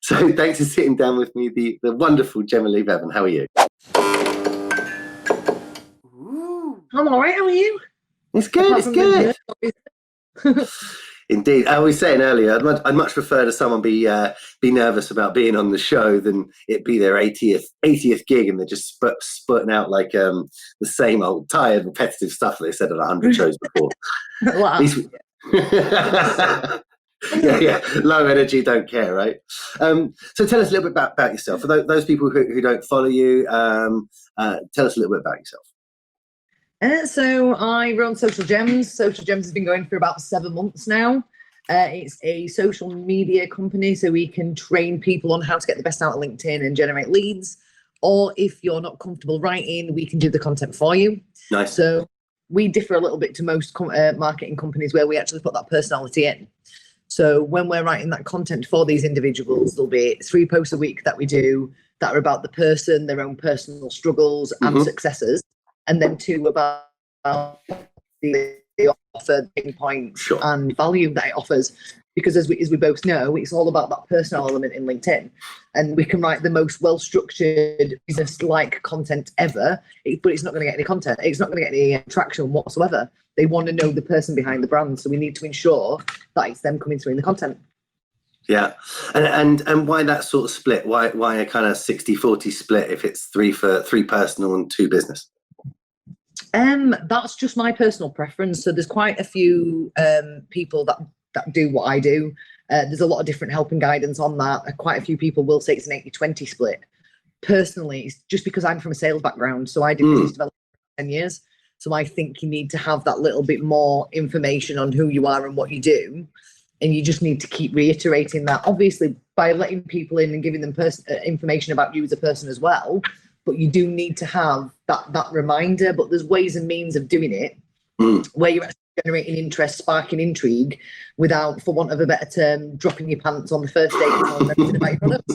So thanks for sitting down with me, the wonderful Jemma Lee Bevan. How are you? I'm all right. How are you? It's good. It's good. Indeed. I was saying earlier, I'd much prefer to someone be nervous about being on the show than it be their 80th gig and they're just spurting out like the same old tired, repetitive stuff they said at 100 shows before. Wow. Yeah. Low energy, don't care, right? So tell us a little bit about yourself. For those people who don't follow you, tell us a little bit about yourself. So I run Social Jems. Social Jems has been going for about 7 months now. It's a social media company, so we can train people on how to get the best out of LinkedIn and generate leads. Or if you're not comfortable writing, we can do the content for you. Nice. So we differ a little bit to most marketing companies where we actually put that personality in. So when we're writing that content for these individuals, there'll be 3 posts a week that we do that are about the person, their own personal struggles and successes. And then 2 about the offer, points and value that it offers. Because as we both know, it's all about that personal element in LinkedIn. And we can write the most well-structured business-like content ever, but it's not going to get any content. It's not going to get any traction whatsoever. They want to know the person behind the brand. So we need to ensure that it's them coming through in the content. Yeah. And why that sort of split? Why a kind of 60-40 split if it's 3 personal and 2 business? That's just my personal preference. So there's quite a few people that do what I do. There's a lot of different help and guidance on that. Quite a few people will say it's an 80-20 split. Personally, it's just because I'm from a sales background, so I did business development for 10 years. So I think you need to have that little bit more information on who you are and what you do. And you just need to keep reiterating that, obviously, by letting people in and giving them information about you as a person as well. But you do need to have that reminder. But there's ways and means of doing it where you're actually generating interest, sparking intrigue, without, for want of a better term, dropping your pants on the first date and telling everything about your product.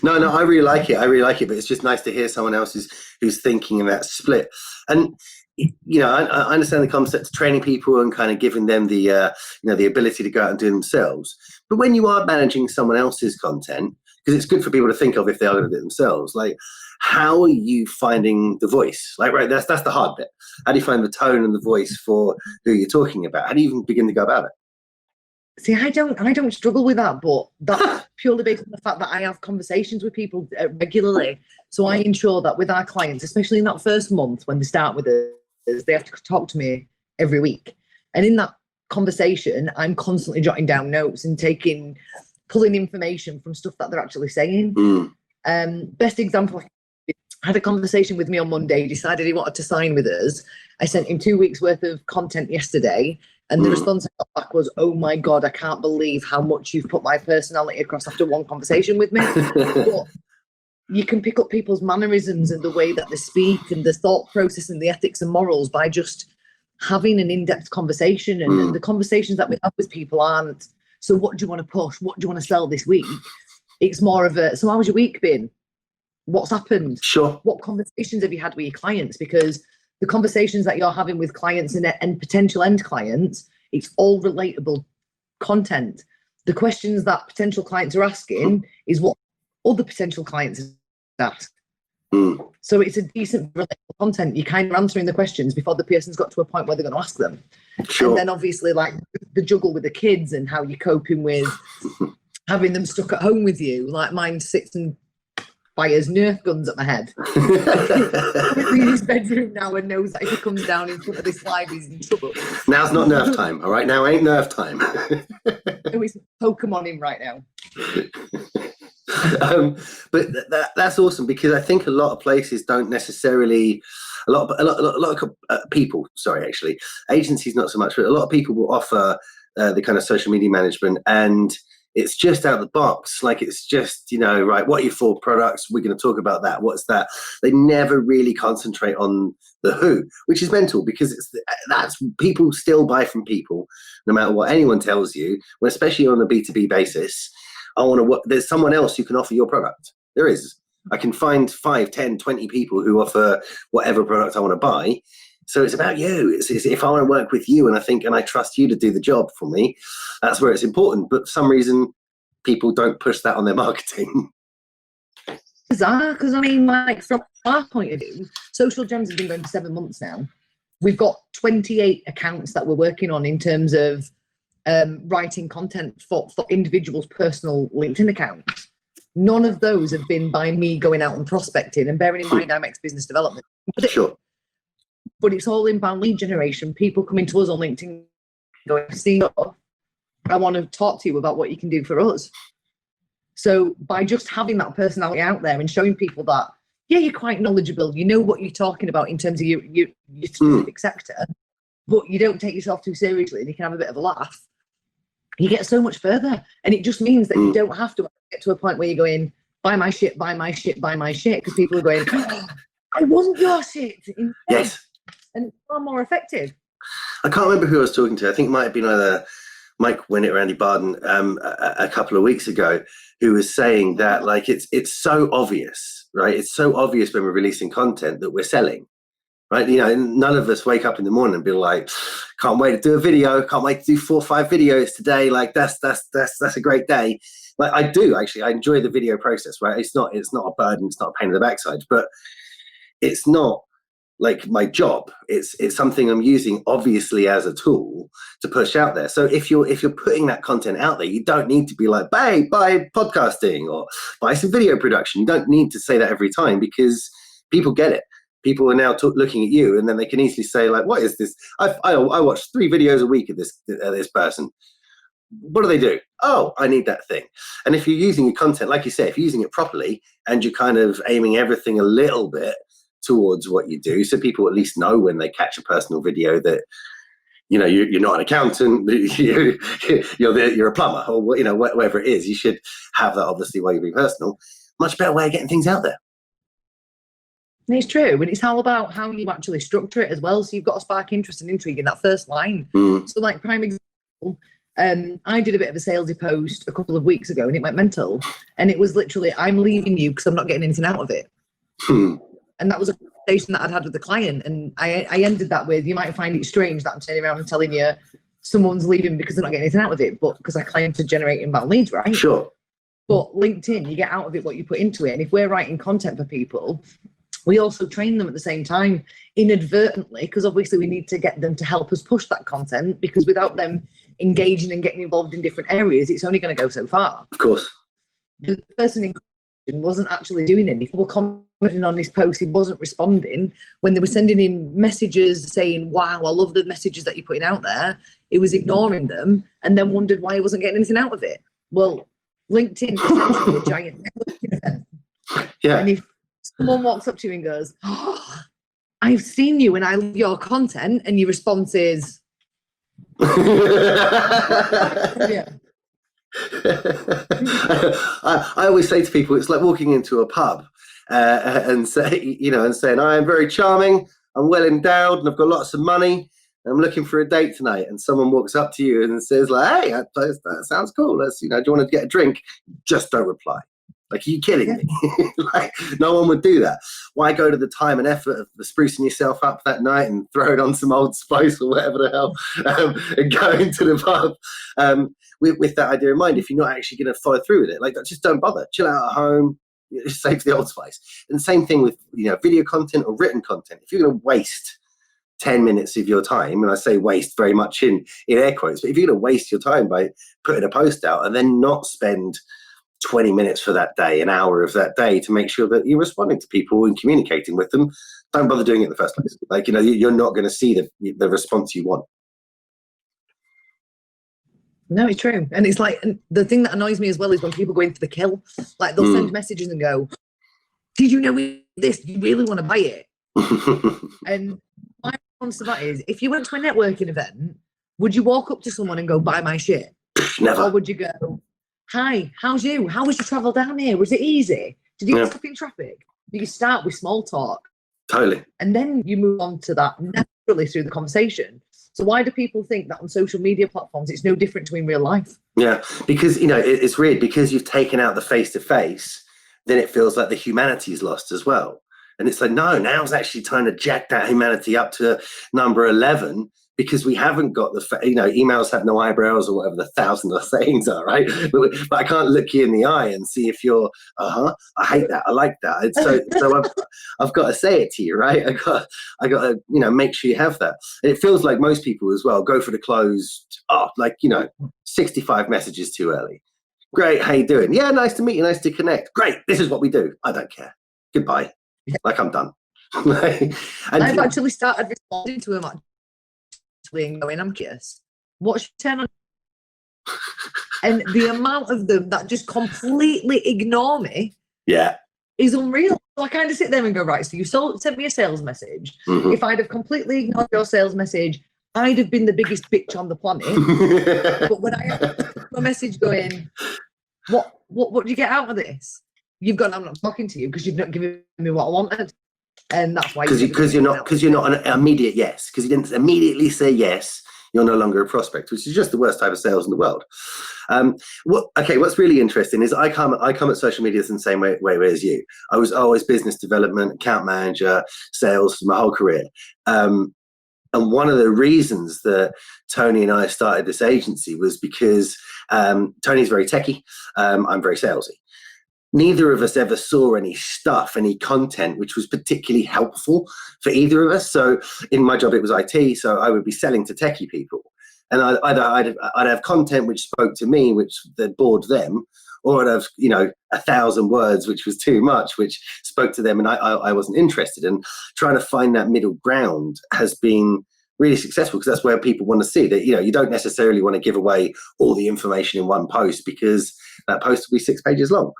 No, I really like it. But it's just nice to hear someone else who's thinking in that split. And I understand the concept of training people and kind of giving them the the ability to go out and do it themselves. But when you are managing someone else's content, because it's good for people to think of if they are going to do it themselves, like, how are you finding the voice? Like, right, that's the hard bit. How do you find the tone and the voice for who you're talking about? How do you even begin to go about it? See, I don't struggle with that, but that's purely based on the fact that I have conversations with people regularly. So I ensure that with our clients, especially in that first month when they start with us, they have to talk to me every week. And in that conversation, I'm constantly jotting down notes and pulling information from stuff that they're actually saying. Best example, I had a conversation with me on Monday, decided he wanted to sign with us. I sent him 2 weeks worth of content yesterday, and the response I got back was, "Oh my God, I can't believe how much you've put my personality across after one conversation with me." But you can pick up people's mannerisms and the way that they speak and the thought process and the ethics and morals by just having an in-depth conversation. And the conversations that we have with people aren't, "So what do you want to push? What do you want to sell this week?" It's more of a, "So how's your week been? What's happened? Sure. What conversations have you had with your clients?" Because the conversations that you're having with clients and potential end clients, it's all relatable content. The questions that potential clients are asking is what other potential clients ask. So it's a decent relatable content. You're kind of answering the questions before the person's got to a point where they're going to ask them. Sure. And then obviously, like, the juggle with the kids and how you're coping with having them stuck at home with you. Like, mine sits and fires Nerf guns at my head. In his bedroom now and knows that if he comes down in front of this live, he's in trouble. Now's not Nerf time, all right? Now ain't Nerf time. So it's Pokemon in right now. But that's awesome, because I think a lot of places don't necessarily, a lot of people, actually, agencies not so much, but a lot of people will offer the kind of social media management, and it's just out of the box. Like, it's just, right, what are your 4 products? We're going to talk about that. What's that? They never really concentrate on the who, which is mental, because that's people still buy from people, no matter what anyone tells you, when, especially on a B2B basis. There's someone else who can offer your product. There is. I can find 5, 10, 20 people who offer whatever product I want to buy. So it's about you. It's if I want to work with you and I trust you to do the job for me, that's where it's important. But for some reason, people don't push that on their marketing. Bizarre, because I mean, like from our point of view, Social Jems has been going for 7 months now. We've got 28 accounts that we're working on in terms of writing content for individuals' personal LinkedIn accounts. None of those have been by me going out and prospecting, and bearing in mind I'm ex-business development. Sure. But it's all inbound lead generation. People coming to us on LinkedIn going, see, I want to talk to you about what you can do for us. So by just having that personality out there and showing people that, yeah, you're quite knowledgeable, you know what you're talking about in terms of your specific sector, but you don't take yourself too seriously and you can have a bit of a laugh, you get so much further. And it just means that you don't have to get to a point where you're going, buy my shit, buy my shit, buy my shit, because people are going, oh, I want your shit. Yes. And it's far more effective. I can't remember who I was talking to. I think it might have been either Mike Winnett or Andy Barden a couple of weeks ago, who was saying that like it's so obvious, right? It's so obvious when we're releasing content that we're selling, right? You know, none of us wake up in the morning and be like, can't wait to do a video, can't wait to do 4 or 5 videos today. Like that's a great day. Like I do actually, I enjoy the video process, right? It's not a burden, it's not a pain in the backside, but it's not like my job. It's something I'm using obviously as a tool to push out there. So if you're putting that content out there, you don't need to be like, buy podcasting or buy some video production. You don't need to say that every time, because people get it. People are now looking at you, and then they can easily say like, what is this? I watch 3 videos a week of this person. What do they do? Oh, I need that thing. And if you're using your content, like you say, if you're using it properly and you're kind of aiming everything a little bit towards what you do, so people at least know when they catch a personal video that, you know, you're not an accountant, you're a plumber, or, you know, whatever it is, you should have that obviously while you're being personal. Much better way of getting things out there. It's true, and it's all about how you actually structure it as well. So you've got to spark interest and intrigue in that first line. So like prime example, I did a bit of a salesy post a couple of weeks ago and it went mental, and it was literally, I'm leaving you because I'm not getting anything out of it. And that was a conversation that I'd had with the client. And I ended that with, you might find it strange that I'm turning around and telling you someone's leaving because they're not getting anything out of it, but because I claim to generate inbound leads, right? Sure. But LinkedIn, you get out of it what you put into it. And if we're writing content for people, we also train them at the same time inadvertently, because obviously we need to get them to help us push that content, because without them engaging and getting involved in different areas, it's only going to go so far. Of course. The person in question wasn't actually doing anything. People commenting on this post, he wasn't responding. When they were sending him messages saying, wow, I love the messages that you're putting out there, he was ignoring them and then wondered why he wasn't getting anything out of it. Well, LinkedIn is essentially a giant networking event. Yeah. And if someone walks up to you and goes, oh, I've seen you and I love your content, and your response is, yeah. I always say to people, it's like walking into a pub and saying, I am very charming, I'm well endowed, and I've got lots of money. I'm looking for a date tonight, and someone walks up to you and says, like, hey, that sounds cool. Let's, do you want to get a drink? Just don't reply. Like, are you kidding me? Like, no one would do that. Why go to the time and effort of sprucing yourself up that night and throwing on some Old Spice or whatever the hell, and going to the pub with that idea in mind? If you're not actually going to follow through with it, like, just don't bother. Chill out at home. Just save the Old Spice. And the same thing with video content or written content. If you're going to waste 10 minutes of your time, and I say waste very much in air quotes, but if you're going to waste your time by putting a post out and then not spend 20 minutes for that day, an hour of that day, to make sure that you're responding to people and communicating with them, don't bother doing it in the first place. Like, you're not going to see the response you want. No, it's true. And it's like, the thing that annoys me as well is when people go in for the kill, like they'll send messages and go, did you know this? You really want to buy it? And my response to that is, if you went to a networking event, would you walk up to someone and go, buy my shit? Never. Or would you go, hi, how's you? How was your travel down here? Was it easy? Did you get stuck in traffic? You start with small talk. Totally. And then you move on to that naturally through the conversation. So why do people think that on social media platforms it's no different to in real life? Yeah, because it's weird, because you've taken out the face-to-face, then it feels like the humanity is lost as well. And it's like, no, now's actually time to jack that humanity up to number 11, because we haven't got emails have no eyebrows, or whatever the thousand of sayings are, right? But I can't look you in the eye and see if you're, I hate that, I like that. It's so I've got to say it to you, right? I got to, make sure you have that. And it feels like most people as well go for the close, 65 messages too early. Great, how you doing? Yeah, nice to meet you, nice to connect. Great, this is what we do. I don't care. Goodbye. Like, I'm done. And I've actually started responding to him actually and going, I'm curious, what's your turn on? And the amount of them that just completely ignore me is unreal. So I kind of sit there and go, right, so you sent me a sales message. Mm-hmm. If I'd have completely ignored your sales message, I'd have been the biggest bitch on the planet. But when I have a message going, what do you get out of this? You've gone, I'm not talking to you because you've not given me what I wanted. And that's why because you're not an immediate yes, because you didn't immediately say yes, you're no longer a prospect, which is just the worst type of sales in the world. What's really interesting is I come at social media in the same way as you. I was always business development, account manager, sales my whole career. And one of the reasons that Tony and I started this agency was because Tony's very techie, I'm very salesy. Neither of us ever saw any content which was particularly helpful for either of us. So in my job, it was IT. So I would be selling to techie people, and I'd have content which spoke to me, which that bored them, or I'd have 1,000 words, which was too much, which spoke to them, and I wasn't interested. And trying to find that middle ground has been really successful, because that's where people want to see that. You don't necessarily want to give away all the information in one post, because that post will be 6 pages long.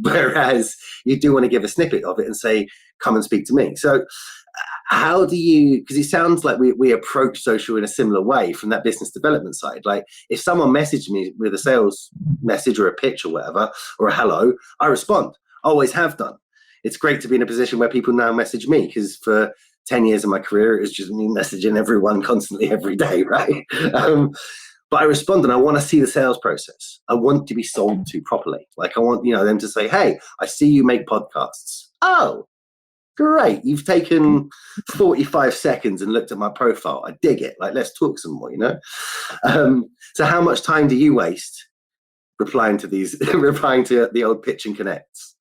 Whereas you do want to give a snippet of it and say, come and speak to me. So how do you, because it sounds like we approach social in a similar way from that business development side. Like, if someone messaged me with a sales message or a pitch or whatever, or a hello, I respond. Always have done. It's great to be in a position where people now message me, because for 10 years of my career, it was just me messaging everyone constantly every day, right? But I respond, and I want to see the sales process. I want to be sold to properly. Like, I want them to say, hey, I see you make podcasts. Oh, great. You've taken 45 seconds and looked at my profile. I dig it. Like, let's talk some more, So how much time do you waste replying to the old pitch and connects?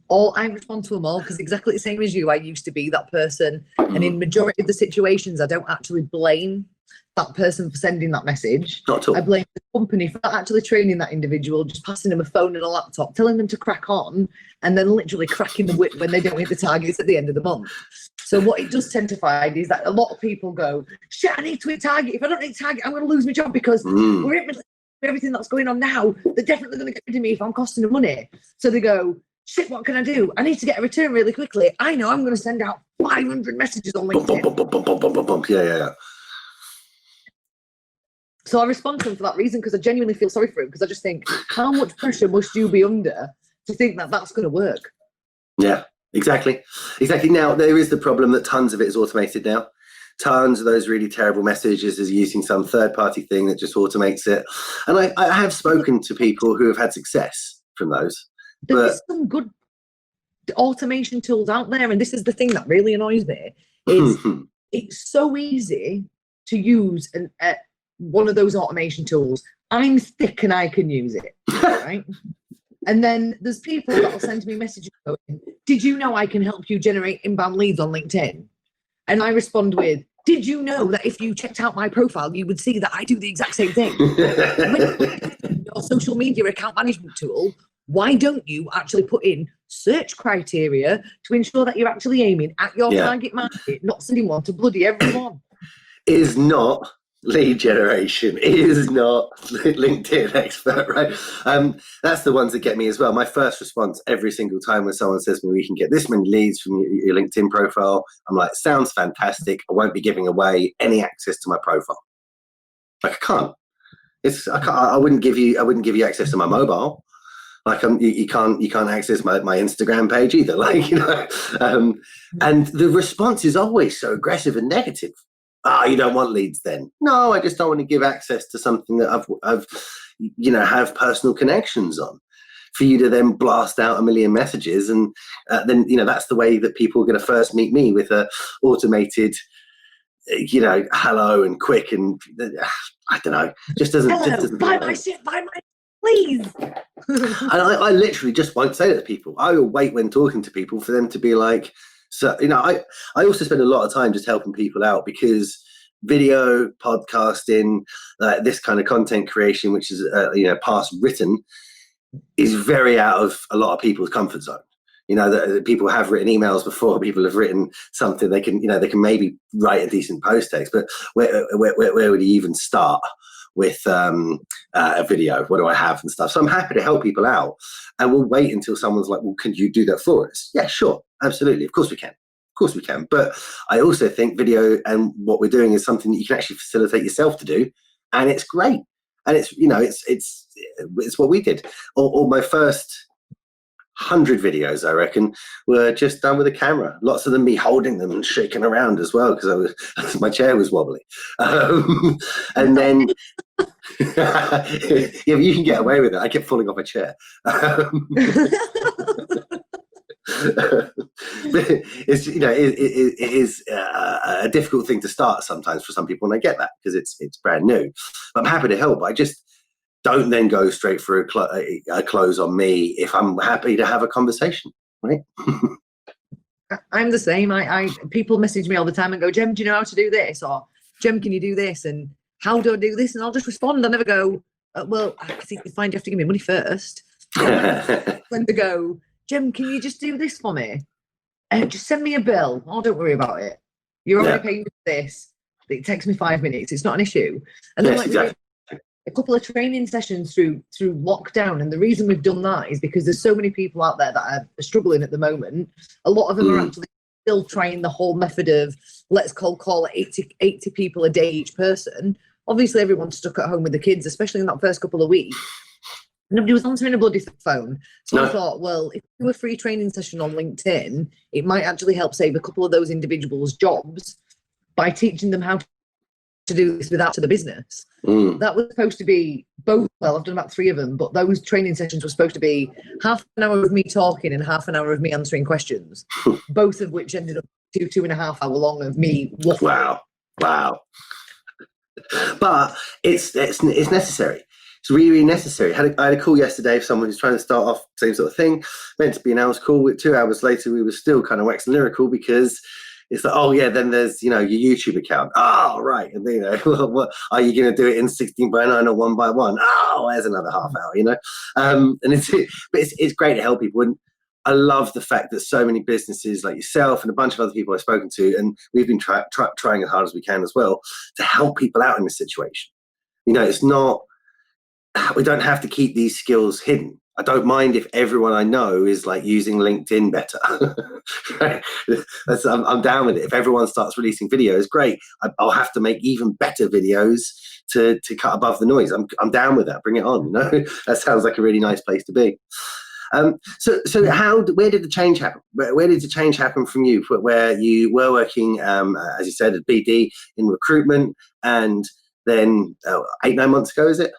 I respond to them all, because exactly the same as you, I used to be that person. And in majority of the situations, I don't actually blame that person for sending that message. Not at all. I blame the company for not actually training that individual, just passing them a phone and a laptop, telling them to crack on, and then literally cracking the whip when they don't hit the targets at the end of the month. So what it does tend to find is that a lot of people go, shit, I need to hit target. If I don't hit target, I'm going to lose my job, because we're everything that's going on now, they're definitely going to get rid of me if I'm costing them money. So they go, shit, what can I do? I need to get a return really quickly. I know I'm going to send out 500 messages on LinkedIn. Yeah. So I respond to them for that reason, because I genuinely feel sorry for him, because I just think, how much pressure must you be under to think that that's going to work? Yeah, exactly. Now, there is the problem that tons of it is automated now. Tons of those really terrible messages is using some third-party thing that just automates it. And I have spoken to people who have had success from those. There's some good automation tools out there, and this is the thing that really annoys me, is it's so easy to use one of those automation tools. I'm thick and I can use it, right? And then there's people that will send me messages going, did you know I can help you generate inbound leads on LinkedIn? And I respond with, did you know that if you checked out my profile, you would see that I do the exact same thing? Your social media account management tool, why don't you actually put in search criteria to ensure that you're actually aiming at your target market, not sending one to bloody everyone? It is not lead generation. It is not LinkedIn expert, right? That's the ones that get me as well. My first response every single time when someone says to me, we can get this many leads from your LinkedIn profile, I'm like, sounds fantastic. I won't be giving away any access to my profile. Like, I can't. I wouldn't give you access to my mobile. Like, you can't access my Instagram page either. Like, and the response is always so aggressive and negative. You don't want leads then? No, I just don't want to give access to something that I've have personal connections on. for you to then blast out a million messages. And then, that's the way that people are going to first meet me, with a automated, hello and quick, and I don't know, just doesn't. Hello, just doesn't buy my shit, please. And I literally just won't say that to people. I will wait when talking to people for them to be like, so, I also spend a lot of time just helping people out, because video, podcasting, this kind of content creation, which is, past written, is very out of a lot of people's comfort zone. That people have written emails before, people have written something, they can maybe write a decent post text, but where would you even start with a video? What do I have and stuff? So I'm happy to help people out, and we'll wait until someone's like, well, can you do that for us? Yeah, sure, absolutely, of course we can. But I also think video and what we're doing is something that you can actually facilitate yourself to do, and it's great. And it's it's what we did. Or my first 100 videos, I reckon, were just done with a camera. Lots of them me holding them and shaking around as well, because my chair was wobbly. And then yeah, but you can get away with it. I kept falling off a chair. It's it is a difficult thing to start sometimes for some people, and I get that, because it's brand new. But I'm happy to help. I just don't then go straight for a close on me if I'm happy to have a conversation, right? I'm the same. I people message me all the time and go, Jem, do you know how to do this? Or Jem, can you do this? And how do I do this? And I'll just respond. I never go, well, I think you have to give me money first. When they go, Jem, can you just do this for me? Just send me a bill. Oh, don't worry about it. You're already paying for this. It takes me 5 minutes. It's not an issue. And then exactly. A couple of training sessions through lockdown, and the reason we've done that is because there's so many people out there that are struggling at the moment. A lot of them are actually still trying the whole method of let's call 80 people a day each person. Obviously, everyone's stuck at home with the kids, especially in that first couple of weeks. Nobody was answering a bloody phone. So I thought, well, if we do a free training session on LinkedIn, it might actually help save a couple of those individuals' jobs by teaching them how to do this without to the business. That was supposed to be both. Well, I've done about 3 of them, but those training sessions were supposed to be half an hour of me talking and half an hour of me answering questions, both of which ended up 2.5 hour long of me waffling. Wow. But it's necessary. It's really, really necessary. I had a call yesterday of someone who's trying to start off same sort of thing, meant to be an hour's call. 2 hours later, we were still kind of waxing lyrical, because it's like, oh yeah, then there's your YouTube account. Oh right, and what are you going to do it in 16:9 or 1:1? Oh, there's another half hour, and it's great to help people. And I love the fact that so many businesses like yourself and a bunch of other people I've spoken to, and we've been trying as hard as we can as well to help people out in this situation. It's not, we don't have to keep these skills hidden. I don't mind if everyone I know is like using LinkedIn better. Right? I'm down with it. If everyone starts releasing videos, great. I'll have to make even better videos to cut above the noise. I'm down with that. Bring it on. That sounds like a really nice place to be. So where did the change happen? Where did the change happen from you? Where you were working, as you said, at BD in recruitment, and then 8-9 months ago, is it?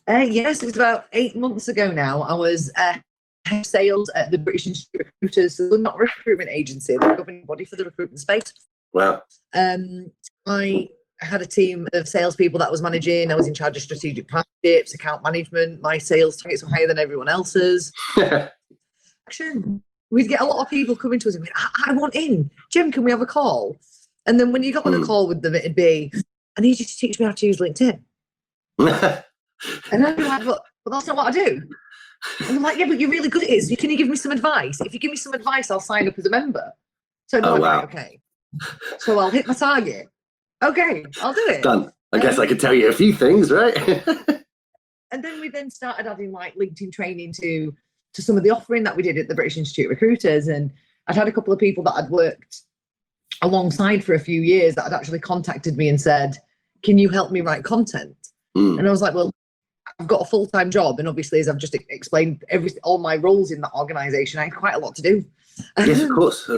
Yes, it was about 8 months ago now. I was head of sales at the British Institute of Recruiters. So they're not a recruitment agency, they're a governing body for the recruitment space. Wow. I had a team of salespeople that I was managing. I was in charge of strategic partnerships, account management. My sales targets were higher than everyone else's. We'd get a lot of people coming to us and going, I want in. Jim, can we have a call? And then when you got on a call with them, it'd be, I need you to teach me how to use LinkedIn. And I'd be like, but that's not what I do. And I'm like, yeah, but you're really good at it. So can you give me some advice? If you give me some advice, I'll sign up as a member. So no, wow. Right, okay. So I'll hit my target. Okay, I'll do it. Done. I guess I could tell you a few things, right? And then we started adding like LinkedIn training to some of the offering that we did at the British Institute of Recruiters. And I'd had a couple of people that I'd worked alongside for a few years that had actually contacted me and said, can you help me write content? And I was like, well, I've got a full-time job, and obviously, as I've just explained, all my roles in that organisation, I had quite a lot to do. Yes, of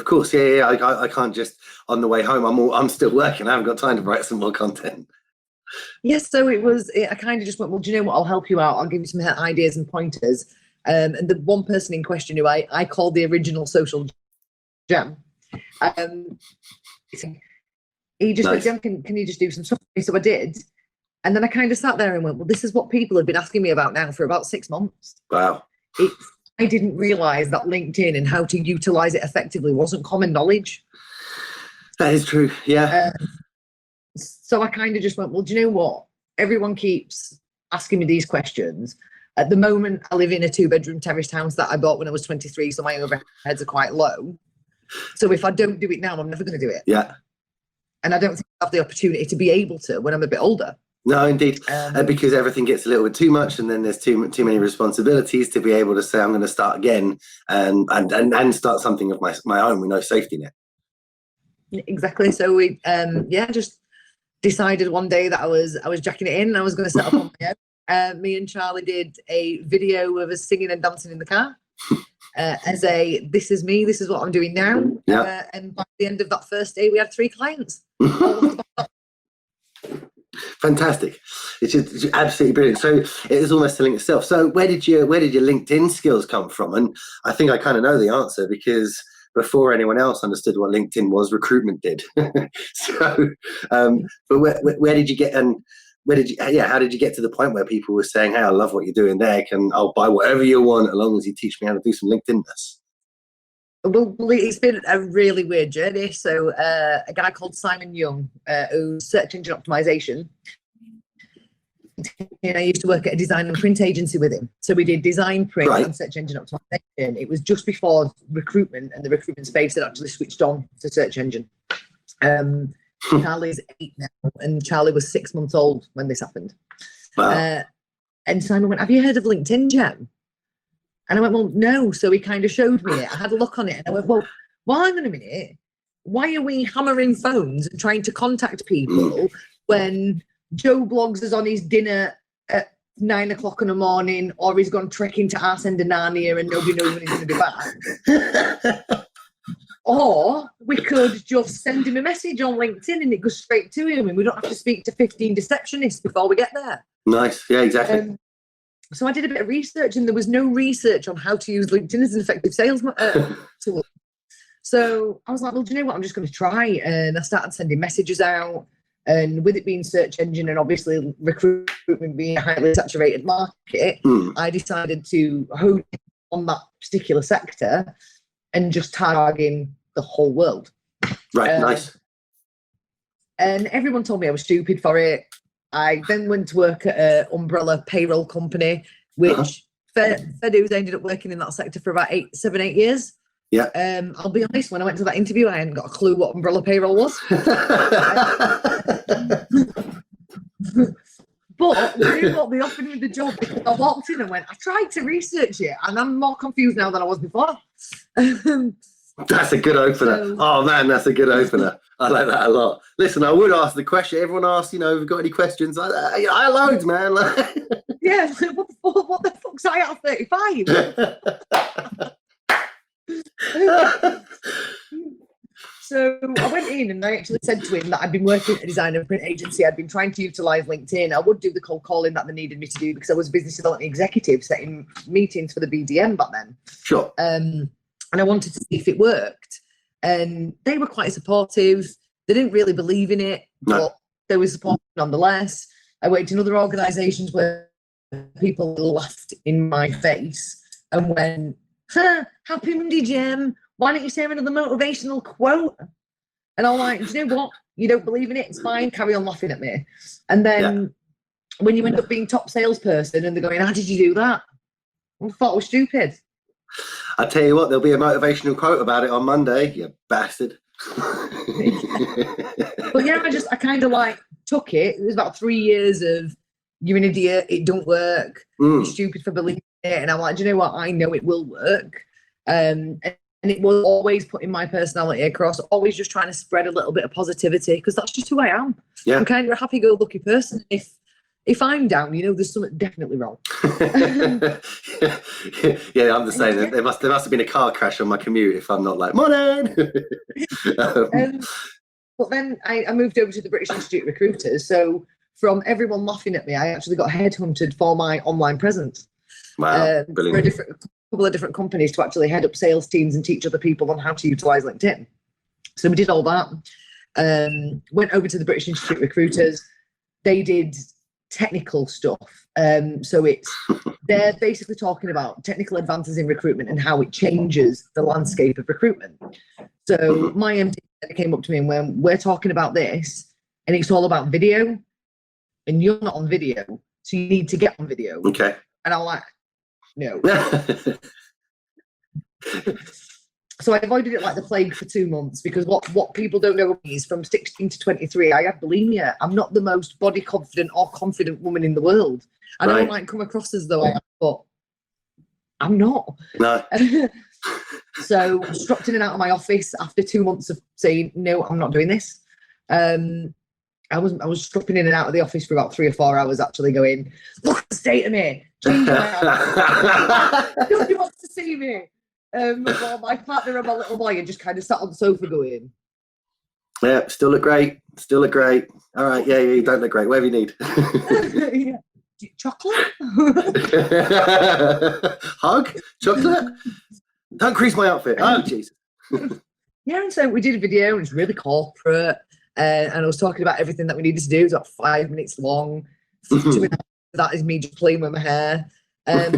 course, yeah. I can't just on the way home. I'm still working. I haven't got time to write some more content. Yes, so I kind of just went, well, do you know what? I'll help you out. I'll give you some ideas and pointers. And the one person in question who I called the original Social Gem, he just Nice. went, Gem, can you just do some stuff? So I did. And then I kind of sat there and went, well, this is what people have been asking me about now for about 6 months. Wow. I didn't realize that LinkedIn and how to utilize it effectively wasn't common knowledge. That is true. Yeah. So I kind of just went, well, do you know what? Everyone keeps asking me these questions. At the moment, I live in a 2-bedroom terraced house that I bought when I was 23, so my overheads are quite low. So if I don't do it now, I'm never going to do it. Yeah. And I don't think I have the opportunity to be able to when I'm a bit older. No, indeed. Because everything gets a little bit too much, and then there's too many responsibilities to be able to say, I'm going to start again and start something of my own with no safety net. Exactly. So we, just decided one day that I was jacking it in and I was going to set up on my own. Me and Charlie did a video of us singing and dancing in the car as this is me, this is what I'm doing now. Yeah. And by the end of that first day, we had 3 clients. Fantastic. It's just absolutely brilliant. So it is almost telling itself. So where did your LinkedIn skills come from? And I think I kind of know the answer, because before anyone else understood what LinkedIn was, recruitment did. So, but where did you get, and how did you get to the point where people were saying, hey, I love what you're doing there. I'll buy whatever you want, as long as you teach me how to do some LinkedIn-ness. Well, it's been a really weird journey. So a guy called Simon Young, who's search engine optimization, I used to work at a design and print agency with him. So we did design, print, and search engine optimization. It was just before recruitment, and the recruitment space had actually switched on to search engine. Charlie's 8 now, and Charlie was 6 months old when this happened. Wow. And Simon went, have you heard of LinkedIn, Gem? And I went, well, no. So he kind of showed me it. I had a look on it, and I went, well, hang on a minute. Why are we hammering phones and trying to contact people when Joe Bloggs is on his dinner at 9 o'clock in the morning, or he's gone trekking to arse end of Narnia and nobody knows when he's going to be back? Or we could just send him a message on LinkedIn and it goes straight to him, and we don't have to speak to 15 receptionists before we get there. Nice. Yeah, exactly. So I did a bit of research, and there was no research on how to use LinkedIn as an effective sales tool. So I was like, well, do you know what? I'm just going to try. And I started sending messages out. And with it being search engine and obviously recruitment being a highly saturated market, I decided to hone in on that particular sector and just targeting the whole world. Right, nice. And everyone told me I was stupid for it. I then went to work at an umbrella payroll company, which Fedu's ended up working in that sector for about 7, 8 years. Yeah. I'll be honest, when I went to that interview, I hadn't got a clue what umbrella payroll was. But you know what, they offered me the job because I walked in and went, I tried to research it, and I'm more confused now than I was before. That's a good opener. Oh man, that's a good opener. I like that a lot. Listen, I would ask the question. Everyone asks, if you've got any questions. I loads, man. Yeah, what the fuck's I at 35? So I went in and I actually said to him that I'd been working at a design and print agency. I'd been trying to utilise LinkedIn. I would do the cold calling that they needed me to do because I was a business development executive setting meetings for the BDM back then. Sure. And I wanted to see if it worked. And they were quite supportive. They didn't really believe in it, but they were supportive nonetheless. I worked in other organisations where people laughed in my face and went, happy Monday, Gem. Why don't you say another motivational quote? And I'm like, do you know what? You don't believe in it? It's fine. Carry on laughing at me. And then when you end up being top salesperson and they're going, how did you do that? I thought I was stupid. I tell you what, there'll be a motivational quote about it on Monday, you bastard. But yeah, I kind of took it. It was about 3 years of, you're an idiot, it don't work, you're stupid for believing it. And I'm like, do you know what? I know it will work. And it was always putting my personality across, always just trying to spread a little bit of positivity, because that's just who I am. Yeah. I'm kind of a happy-go-lucky person. If I'm down, there's something definitely wrong. Yeah, I'm the same. There must have been a car crash on my commute if I'm not like, morning. But then I moved over to the British Institute of Recruiters. So from everyone laughing at me, I actually got headhunted for my online presence. Wow, for brilliant. a couple of different companies to actually head up sales teams and teach other people on how to utilize LinkedIn. So we did all that. Went over to the British Institute Recruiters. They did technical stuff. So they're basically talking about technical advances in recruitment and how it changes the landscape of recruitment. So my MD came up to me and went, we're talking about this, and it's all about video, and you're not on video, so you need to get on video. Okay. And I'm like, no. So I avoided it like the plague for 2 months, because what people don't know is from 16 to 23, I have bulimia. I'm not the most body confident or confident woman in the world. I know I might come across as though I am, but I'm not. No. So I dropped in and out of my office after 2 months of saying, no, I'm not doing this. I was dropping in and out of the office for about 3 or 4 hours, actually going, look at the state of me. Change my Nobody wants to see me. Well, my partner and my little boy are just kind of sat on the sofa going, yeah, still look great. Still look great. All right, yeah, you don't look great. Whatever you need. yeah. Chocolate? Hug? Chocolate? Don't crease my outfit. Oh, Jesus. Yeah, and so we did a video, and it's really corporate. And I was talking about everything that we needed to do. It was about 5 minutes long. 2 minutes that is me just playing with my hair. And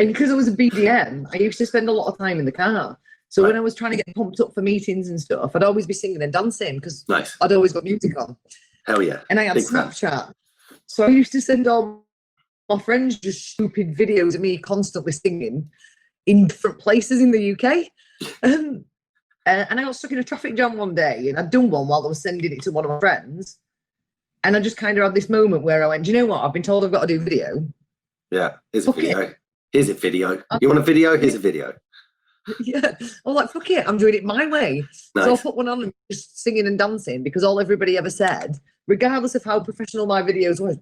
because I was a BDM, I used to spend a lot of time in the car. So when I was trying to get pumped up for meetings and stuff, I'd always be singing and dancing, because I'd always got music on. Hell yeah. And I had Snapchat. So I used to send all my friends just stupid videos of me constantly singing in different places in the UK. And I got stuck in a traffic jam one day, and I'd done one while I was sending it to one of my friends. And I just kind of had this moment where I went, do you know what? I've been told I've got to do video. Yeah, here's a video. Here's a video. You want a video? Here's a video. Yeah. I was like, fuck it, I'm doing it my way. Nice. So I put one on and just singing and dancing, because all everybody ever said, regardless of how professional my videos were,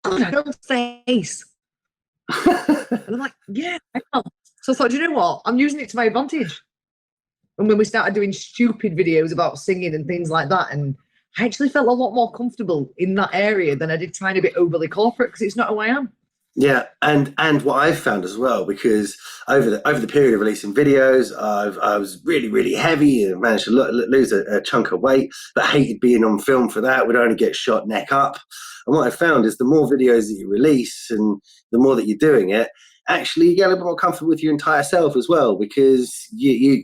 God, I don't face. And I'm like, yeah, I know. So I thought, do you know what? I'm using it to my advantage. And when we started doing stupid videos about singing and things like that, and I actually felt a lot more comfortable in that area than I did trying to be overly corporate, because it's not who I am. Yeah, and what I've found as well, because over the period of releasing videos, I was really heavy and managed to lose a chunk of weight, but hated being on film for that. Would only get shot neck up. And what I found is the more videos that you release and the more that you're doing it, actually you get a little bit more comfortable with your entire self as well, because you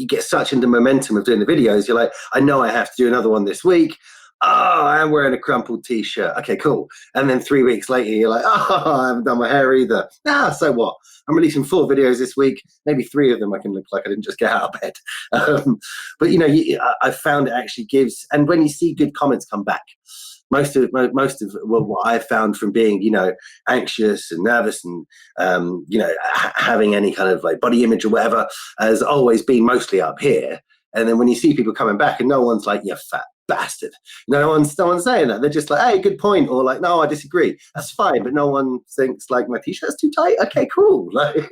get such into momentum of doing the videos. You're like, I know I have to do another one this week. Oh, I'm wearing a crumpled t-shirt. Okay, cool. And then 3 weeks later, you're like, oh, I haven't done my hair either. So what? I'm releasing 4 videos this week. Maybe 3 of them I can look like I didn't just get out of bed. But I found it actually gives. And when you see good comments come back, most of what I've found from being, anxious and nervous and having any kind of like body image or whatever has always been mostly up here. And then when you see people coming back and no one's like, you fat bastard. No one's saying that. They're just like, hey, good point. Or like, no, I disagree. That's fine. But no one thinks like my t-shirt's too tight. Okay, cool. Like,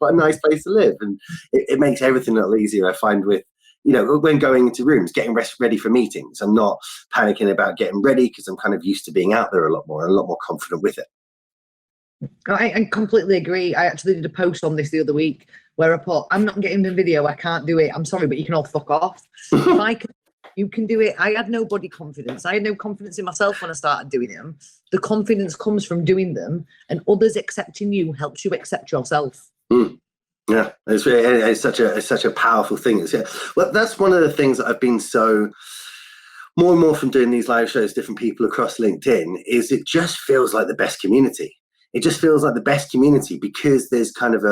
what a nice place to live. And it makes everything a little easier, I find, with, when going into rooms, getting ready for meetings. I'm not panicking about getting ready, because I'm kind of used to being out there a lot more confident with it. I completely agree. I actually did a post on this the other week where I put, I'm not getting the video. I can't do it. I'm sorry, but you can all fuck off. If I can, you can do it. I had no body confidence. I had no confidence in myself when I started doing them. The confidence comes from doing them, and others accepting you helps you accept yourself. Yeah, it's such a powerful thing. Well, that's one of the things that I've been so more and more from doing these live shows, different people across LinkedIn, is it just feels like the best community. It just feels like the best community, because there's kind of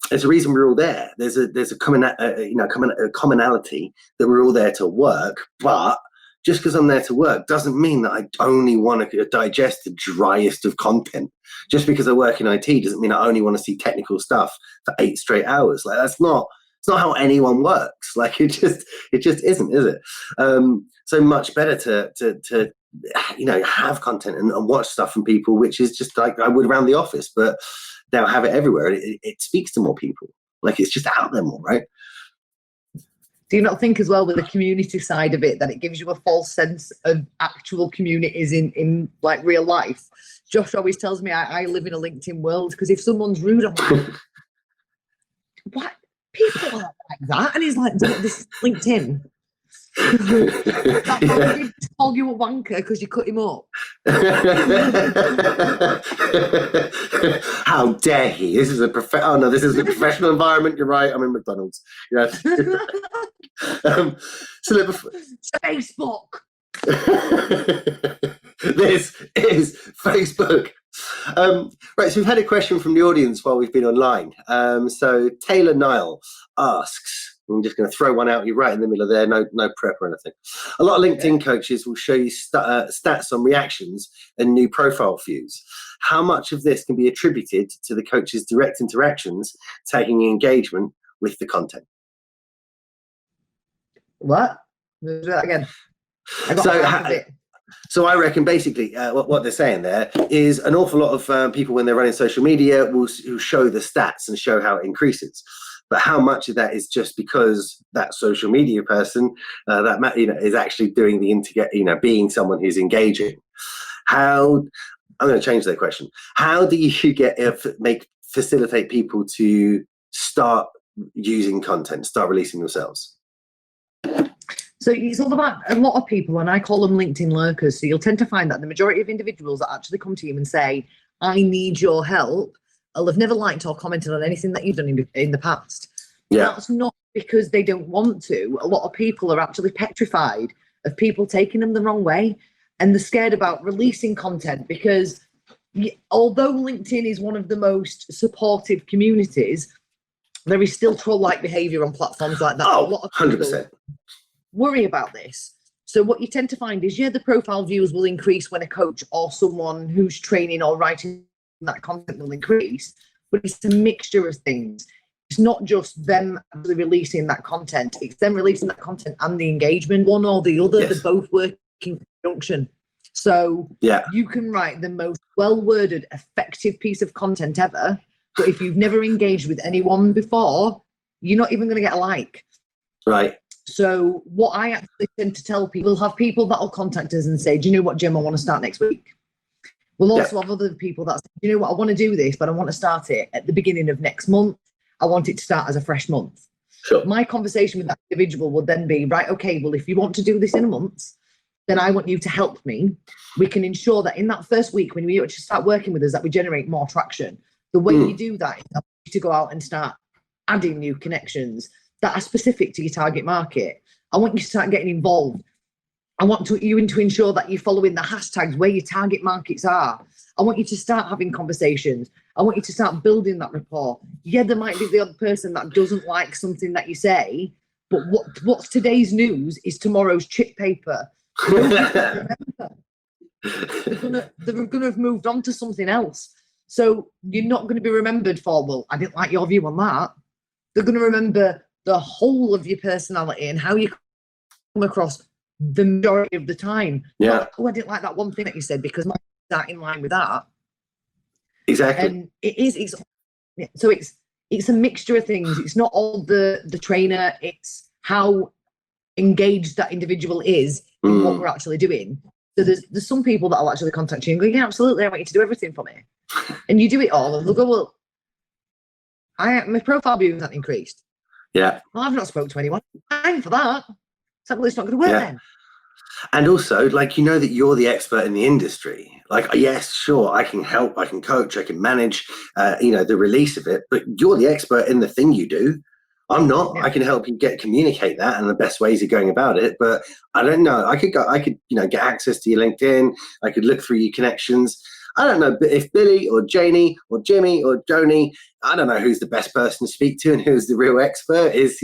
there's a reason we're all there. There's a commonality that we're all there to work. But just because I'm there to work doesn't mean that I only want to digest the driest of content. Just because I work in IT doesn't mean I only want to see technical stuff for 8 straight hours. Like, it's not how anyone works. Like, it just isn't, is it? So much better to have content and watch stuff from people, which is just like I would around the office, but now have it everywhere. It speaks to more people. Like, it's just out there more, right? Do you not think as well with the community side of it that it gives you a false sense of actual communities in like real life? Josh always tells me I live in a LinkedIn world, because if someone's rude, I'm like, what? People aren't like that. And he's like, this is LinkedIn. That's why he just called you a wanker, because you cut him up. How dare he? This is a oh no, this is a professional environment. You're right. I'm in McDonald's. Yeah. So Facebook. This is Facebook. Right, so we've had a question from the audience while we've been online. So Taylor Nile asks, I'm just going to throw one out you right in the middle of there, no prep or anything. A lot of LinkedIn coaches will show you stats on reactions and new profile views. How much of this can be attributed to the coach's direct interactions, taking engagement with the content? What? Do that again. So I reckon basically what they're saying there is an awful lot of people, when they're running social media, will show the stats and show how it increases. But how much of that is just because that social media person is actually doing the being someone who's engaging? I'm going to change that question. How do you facilitate people to start using content, start releasing themselves? So it's all about a lot of people, and I call them LinkedIn lurkers. So you'll tend to find that the majority of individuals that actually come to you and say, I need your help, will have never liked or commented on anything that you've done in the past. Yeah. That's not because they don't want to. A lot of people are actually petrified of people taking them the wrong way, and they're scared about releasing content, because although LinkedIn is one of the most supportive communities, there is still troll-like behavior on platforms like that. Oh, a lot of people 100%. Worry about this. So what you tend to find is, the profile views will increase when a coach or someone who's training or writing that content will increase, but it's a mixture of things. It's not just them actually releasing that content, it's them releasing that content and the engagement, one or the other. Yes. They're both working in conjunction. So you can write the most well-worded, effective piece of content ever, but if you've never engaged with anyone before, you're not even going to get a like. Right. So what I actually tend to tell people, we'll have people that will contact us and say, do you know what, Jim, I want to start next week. We'll also have other people that say, do you know what, I want to do this, but I want to start it at the beginning of next month. I want it to start as a fresh month. Sure. My conversation with that individual would then be, right, okay, well, if you want to do this in a month, then I want you to help me. We can ensure that in that first week, when we actually start working with us, that we generate more traction. The way you do that is to go out and start adding new connections that are specific to your target market. I want you to start getting involved. I want you to ensure that you're following the hashtags where your target markets are. I want you to start having conversations. I want you to start building that rapport. Yeah, there might be the other person that doesn't like something that you say, but what's today's news is tomorrow's chip paper. They're gonna have moved on to something else. So you're not going to be remembered for, well, I didn't like your view on that. They're going to remember the whole of your personality and how you come across the majority of the time. Yeah. Not, oh, I didn't like that one thing that you said, because my that in line with that. Exactly. And it's a mixture of things. It's not all the trainer, it's how engaged that individual is in what we're actually doing. So there's some people that will actually contact you and go, yeah, absolutely, I want you to do everything for me. And you do it all, and they'll go, well, my profile view hasn't increased. Yeah. Well, I've not spoke to anyone. Time for that. So well, it's not going to work then. And also, like, you know that you're the expert in the industry. Like, yes, sure, I can help, I can coach, I can manage, the release of it, but you're the expert in the thing you do. I'm not. Yeah. I can help you communicate that and the best ways of going about it. But I don't know. I could get access to your LinkedIn. I could look through your connections. I don't know if Billy or Janie or Jimmy or Joni, I don't know who's the best person to speak to and who's the real expert is,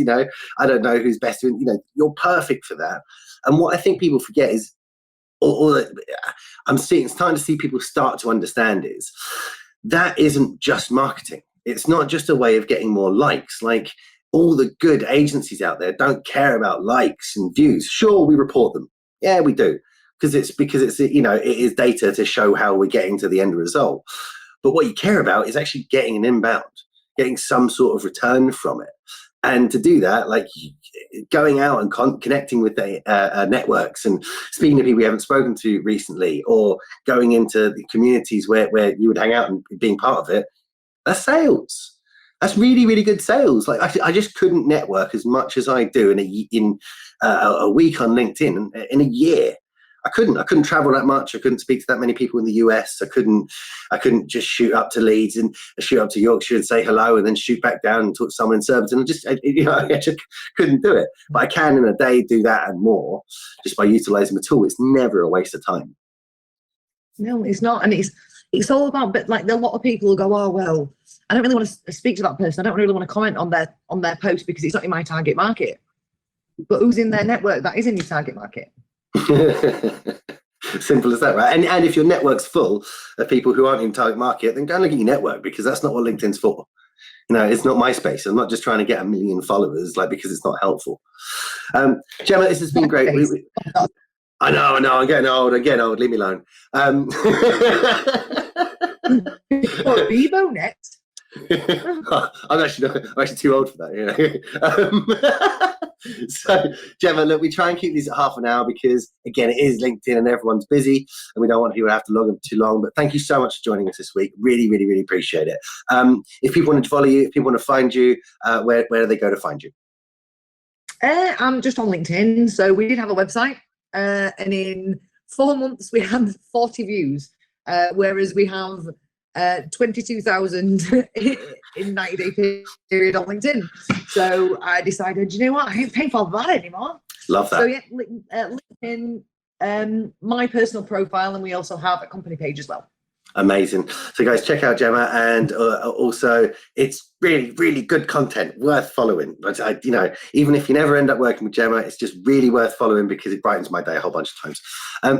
I don't know who's best to, you're perfect for that. And what I think people forget is, I'm starting to see people start to understand is that isn't just marketing. It's not just a way of getting more likes. Like, all the good agencies out there don't care about likes and views. Sure, we report them. Yeah, we do. Because it's it is data to show how we're getting to the end result. But what you care about is actually getting an inbound, getting some sort of return from it. And to do that, like going out and connecting with the networks and speaking to people you haven't spoken to recently, or going into the communities where you would hang out and being part of it, that's sales. That's really, really good sales. Like I just couldn't network as much as I do in a week on LinkedIn in a year. I couldn't travel that much. I couldn't speak to that many people in the US. I couldn't just shoot up to Leeds and shoot up to Yorkshire and say hello and then shoot back down and talk to someone in Surbiton. I just couldn't do it. But I can in a day do that and more just by utilizing the tool. It's never a waste of time. No, it's not. And it's all about, but like a lot of people will go, oh, well, I don't really want to speak to that person. I don't really want to comment on their post because it's not in my target market. But who's in their network that is in your target market? Simple as that, right? And if your network's full of people who aren't in target market, then go and look at your network, because that's not what LinkedIn's for. It's not MySpace. I'm not just trying to get 1 million followers, because it's not helpful. Jemma, this has been great. I know, I'm getting old. Leave me alone. Bebo next. I'm actually too old for that. So, Jemma, look, we try and keep these at half an hour because, again, it is LinkedIn and everyone's busy, and we don't want people to have to log in too long. But thank you so much for joining us this week. Really, really, really appreciate it. If people want to follow you, if people want to find you, where do they go to find you? I'm just on LinkedIn. So we did have a website, and in 4 months we had 40 views, whereas we have 22,000 in 90-day period on LinkedIn. So I decided, you know what, I ain't paying for that anymore. Love that. So yeah, LinkedIn, my personal profile, and we also have a company page as well. Amazing. So guys, check out Jemma, and also it's really, really good content, worth following. But even if you never end up working with Jemma, it's just really worth following because it brightens my day a whole bunch of times.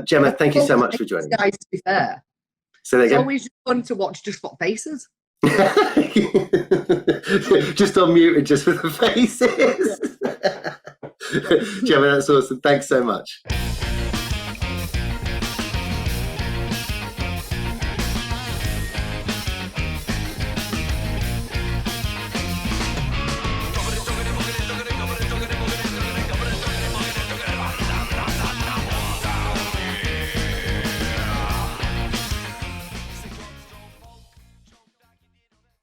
Jemma, thank you so much for joining. Guys, to be fair, so it's always fun to watch just for faces. Just unmuted just for the faces. Jemma, that's awesome. Thanks so much.